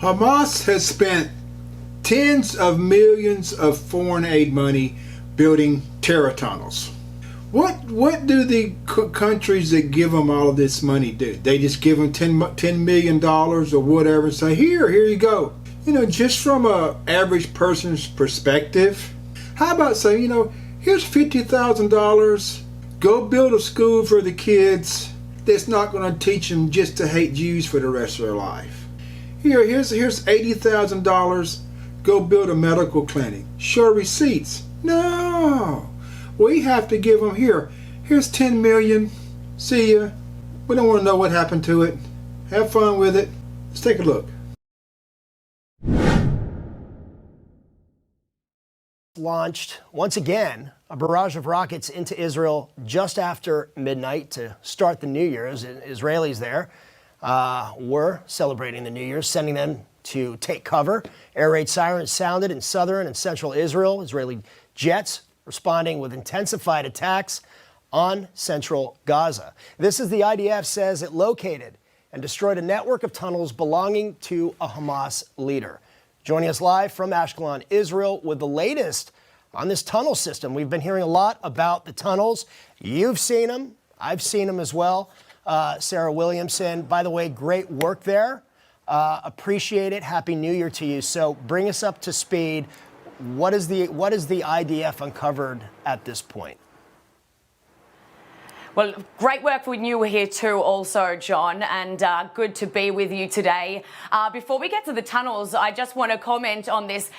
Hamas has spent tens of millions of foreign aid money building terror tunnels. What do the countries that give them all of this money do? They just give them $10 million or whatever and say, here you go. Just from a average person's perspective, how about saying, here's $50,000, go build a school for the kids that's not going to teach them just to hate Jews for the rest of their life. Here's $80,000, go build a medical clinic. Show receipts. No. We have to give them here's 10 million. See ya. We don't want to know what happened to it. Have fun with it. Let's take a look. Launched once again a barrage of rockets into Israel just after midnight to start the New Year's. Israelis there were celebrating the New Year's, sending them to take cover. Air raid sirens sounded in southern and central Israel. Israeli jets responding with intensified attacks on central Gaza. This is the IDF says it located and destroyed a network of tunnels belonging to a Hamas leader. Joining us live from Ashkelon, Israel, with the latest on this tunnel system. We've been hearing a lot about the tunnels. You've seen them. I've seen them as well. Sarah Williamson, by the way, great work there. Appreciate it. Happy New Year to you. So bring us up to speed. What is the IDF uncovered at this point? Well, great work when you were here too also, John, and good to be with you today. Before we get to the tunnels, I just want to comment on this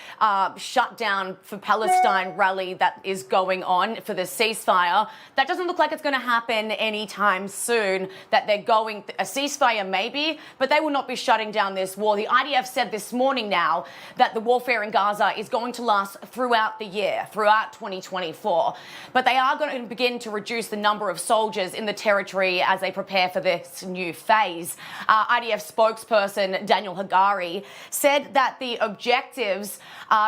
shutdown for Palestine rally that is going on for the ceasefire. That doesn't look like it's going to happen anytime soon, that they're going, a ceasefire maybe, but they will not be shutting down this war. The IDF said this morning now that the warfare in Gaza is going to last throughout the year, throughout 2024. But they are going to begin to reduce the number of soldiers in the territory as they prepare for this new phase. IDF spokesperson Daniel Hagari said that the objectives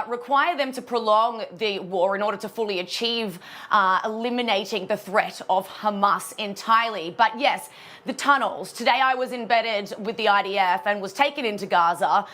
require them to prolong the war in order to fully achieve eliminating the threat of Hamas entirely. But yes, the tunnels. Today I was embedded with the IDF and was taken into Gaza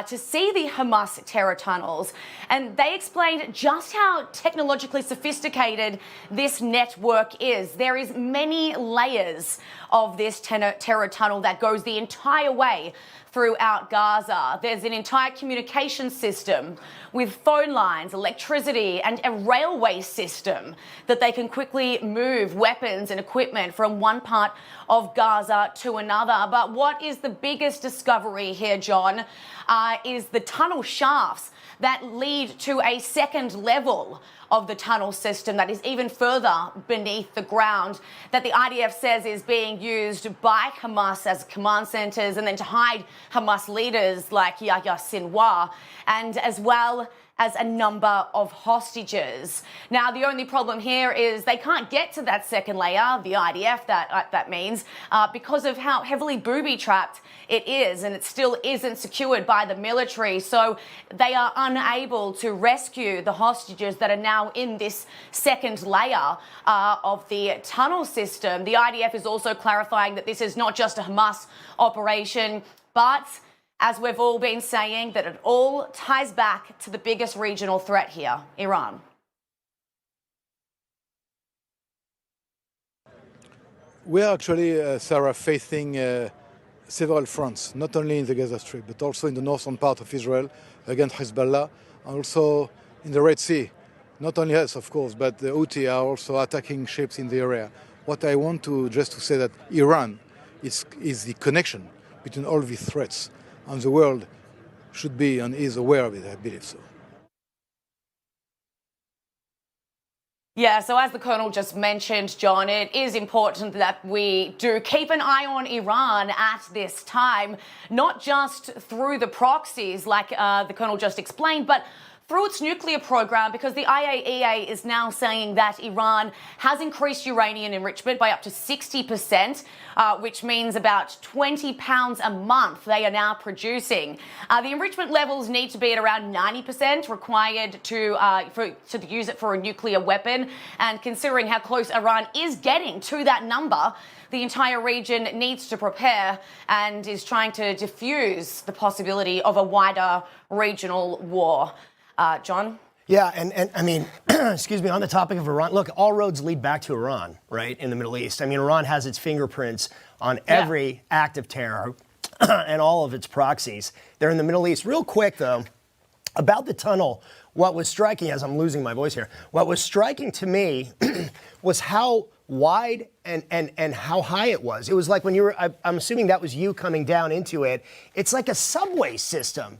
to see the Hamas terror tunnels. And they explained just how technologically sophisticated this network is. There is many layers of this terror tunnel that goes the entire way throughout Gaza. There's an entire communication system with phone lines, electricity, and a railway system that they can quickly move weapons and equipment from one part of Gaza to another. But what is the biggest discovery here, John, is the tunnel shafts that lead to a second level of the tunnel system that is even further beneath the ground, that the IDF says is being used by Hamas as command centers and then to hide Hamas leaders like Yahya Sinwar, and as well as a number of hostages. Now, the only problem here is they can't get to that second layer, the IDF, that means, because of how heavily booby-trapped it is, and it still isn't secured by the military. So they are unable to rescue the hostages that are now in this second layer of the tunnel system. The IDF is also clarifying that this is not just a Hamas operation, but as we've all been saying, that it all ties back to the biggest regional threat here, Iran. We are actually, Sarah, facing several fronts, not only in the Gaza Strip, but also in the northern part of Israel against Hezbollah, and also in the Red Sea. Not only us, of course, but the Houthi are also attacking ships in the area. What I want to just to say that Iran is the connection between all these threats, and the world should be and is aware of it, I believe so. Yeah, so as the Colonel just mentioned, John, it is important that we do keep an eye on Iran at this time, not just through the proxies like the Colonel just explained, but through its nuclear program, because the IAEA is now saying that Iran has increased uranium enrichment by up to 60%, which means about 20 pounds a month they are now producing. The enrichment levels need to be at around 90% required to use it for a nuclear weapon. And considering how close Iran is getting to that number, the entire region needs to prepare and is trying to diffuse the possibility of a wider regional war. John? Yeah, and I mean, excuse me, on the topic of Iran, look, all roads lead back to Iran, right, in the Middle East. I mean, Iran has its fingerprints on every act of terror and all of its proxies. They're in the Middle East. Real quick, though, about the tunnel, what was striking, as I'm losing my voice here, what was striking to me was how wide and how high it was. It was like when you were, I'm assuming that was you coming down into it. It's like a subway system.